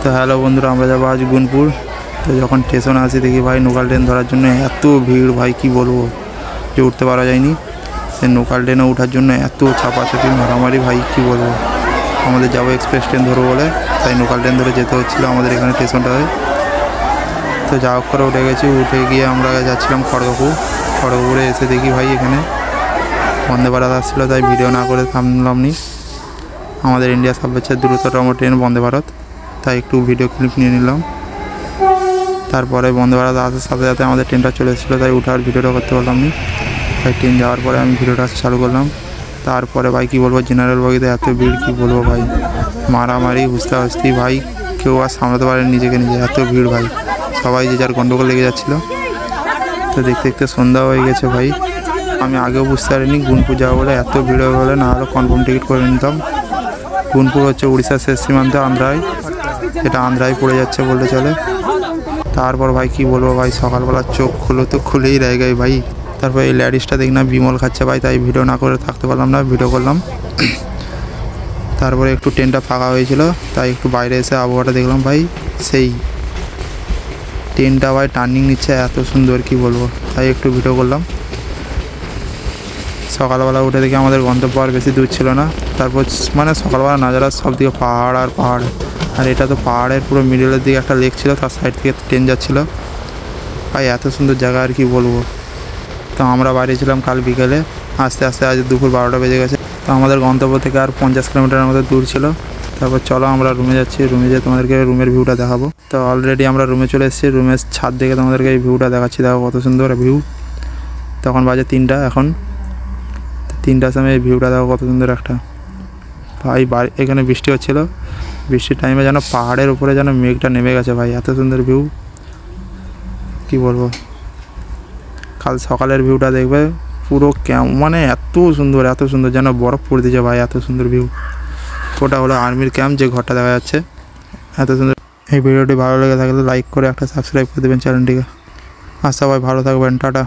তো হ্যালো বন্ধুরা, আমরা যাবো আজ গুনপুর। তো যখন স্টেশনে আসি দেখি ভাই লোকাল ট্রেন ধরার জন্য এত ভিড়, ভাই কি বলবো, যে উঠতে পারা যায়নি। সে লোকাল ট্রেনে ওঠার জন্য এত চাপাচাপি মারামারি, ভাই কি বলবো। আমাদের যাবো এক্সপ্রেস ট্রেন ধরবো বলে, তাই লোকাল ট্রেন ধরে যেতে হচ্ছিলো আমাদের এখানে স্টেশনটায়। তো যা হোক করে উঠে গেছি, উঠে গিয়ে আমরা যাচ্ছিলাম খড়গপুরে এসে দেখি ভাই এখানে বন্দে ভারত আসছিলো, তাই ভিডিও না করে থামলাম নি। আমাদের ইন্ডিয়া সবচেয়ে দ্রুততম ট্রেন বন্দে ভারত, তাই একটু ভিডিও ক্লিপ নিয়ে নিলাম। তারপরে বন্দে ভারত আসার সাথে সাথে আমাদের ট্রেনটা চলে এসেছিলো, তাই উঠার ভিডিওটা করতে পারলাম না। তাই ট্রেন যাওয়ার পরে আমি ভিডিওটা চালু করলাম। তারপরে ভাই কী বলবো, জেনারেল বগিতে এত ভিড় কী বলবো ভাই, মারামারি হুস্তাহুস্তি, ভাই কেউ আর সামলাতে পারেনি নিজে, এত ভিড় ভাই। সবাই যে যার গন্ডগোল লেগে যাচ্ছিলো। তো দেখতে দেখতে সন্ধ্যা হয়ে গেছে ভাই। আমি আগেও বুঝতে পারিনি গুনপুর যাবো বলে এত ভিড় হয়ে গেলে, না হলে কনফার্ম টিকিট করে নিতাম। গুনপুর হচ্ছে উড়িষ্যার শেষ সীমান্তে, আন্ধ্রায়, এটা আন্ধ্রায় পড়ে যাচ্ছে বলতে চলে। তারপর ভাই কি বলবো ভাই, সকালবেলা চোখ খুলো তো খুলেই রয়ে গেছে ভাই। তারপর এই লেডিসটা দেখি না বিমল খাচ্ছে ভাই, তাই ভিডিও না করে থাকতে পারলাম না, ভিডিও করলাম। তারপরে একটু ট্রেনটা ফাঁকা হয়েছিল, তাই একটু বাইরে এসে আবহাওয়াটা দেখলাম ভাই। সেই ট্রেনটা ভাই টার্নিং নিচ্ছে এত সুন্দর, কি বলবো, তাই একটু ভিডিও করলাম। সকালবেলা উঠে দেখি আমাদের গন্তব্য আর বেশি দূর ছিল না। তারপর মানে সকালবেলা নাজারা সব দিকে পাহাড় আর পাহাড়, আর এটা তো পাহাড়ের পুরো মিডলের দিকে একটা লেক ছিল, তার সাইড থেকে ট্রেন যাচ্ছিলো ভাই। এত সুন্দর জায়গা আর কি বলবো। তো আমরা বাইরে ছিলাম কাল বিকেলে, আস্তে আস্তে আজ দুপুর 12টা বেজে গেছে। তো আমাদের গন্তব্য থেকে আর 50 কিলোমিটারের মতো দূর ছিল। তারপর চলো আমরা রুমে যাচ্ছি, রুমে যেয়ে তোমাদেরকে রুমের ভিউটা দেখাবো। তো অলরেডি আমরা রুমে চলে এসেছি, রুমের ছাদ দেখে তোমাদেরকে এই ভিউটা দেখাচ্ছি, দেখো কত সুন্দর ভিউ। তখন বাজে 3টা, এখন 3টার সময় এই ভিউটা দেখো কত সুন্দর একটা ভাই। এখানে বৃষ্টি হচ্ছিলো, বৃষ্টির টাইমে যেন পাহাড়ের উপরে যেন মেঘটা নেমে গেছে ভাই, এত সুন্দর ভিউ, কি বলবো। কাল সকালের ভিউটা দেখবে পুরো মানে এত সুন্দর যেন বরফ পড়ে দিয়েছে ভাই, এত সুন্দর ভিউ। ওটা হলো আর্মির ক্যাম্প, যে ঘরটা দেখা যাচ্ছে, এত সুন্দর। এই ভিডিওটি ভালো লেগে থাকলে লাইক করে একটা সাবস্ক্রাইব করে দেবেন চ্যানেলটিকে। আর সবাই ভালো থাকবেন, টাটা।